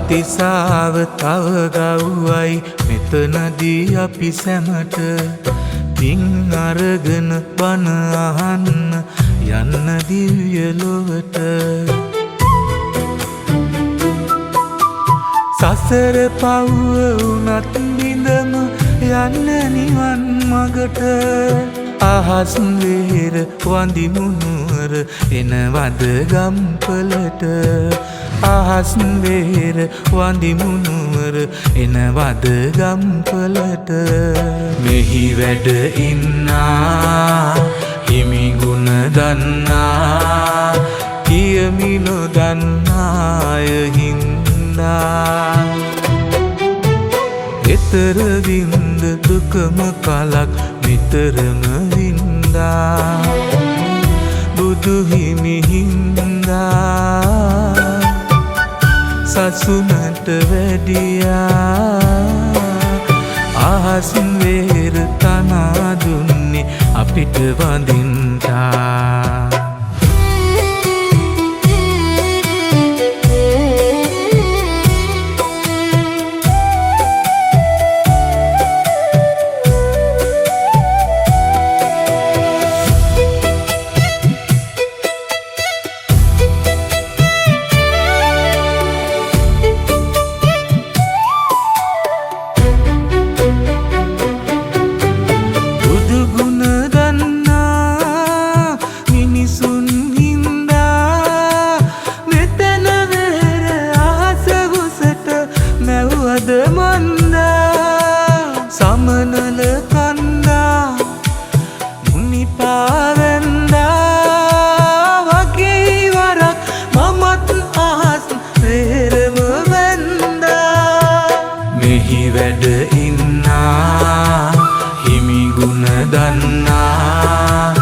තිසාව තව ගව්වයි මෙතනදී අපි සැමට පින් අරගෙන බණ අහන්න යන්න දිව්‍ය ලොවට සසර පව්ව උනත් බිඳම යන්න නිවන් මගට අහස් වේර වඳිමු නුවර එනවද ගම්පලට අහස් වේර වඳිමු නුවර එනවද ගම්පලට මෙහි වැඩ ඉන්නා හිමි ගුණ දන්නා කියමි නොදන්නාය හින්දා එතර වින්ද දුකම කලක් නිතරම වින්දා බුදු හිමි හින්දා සසුනට වැඩියා අහස් වේර තනා දුන්නේ අපිට වඳින්ටා සමනල කන්දා මුනිපාවැන්දා වගේ වරක් මමත් අහස් වේරම වැන්දා මෙහි වැඩ ඉන්නා හිමි ගුණ දන්නා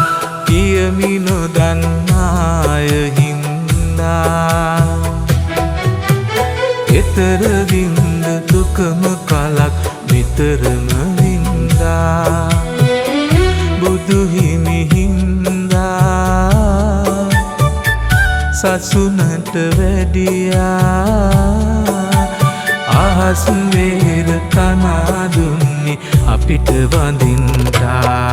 කියමි නොදන්නාය හින්දා එතර වින්ද දුකම කලක් නිතරම වින්දා බුදු හිමි හින්දා සසුනට වැඩියා අහස් වේර තනා දුන්නේ අපිට වඳින්ටා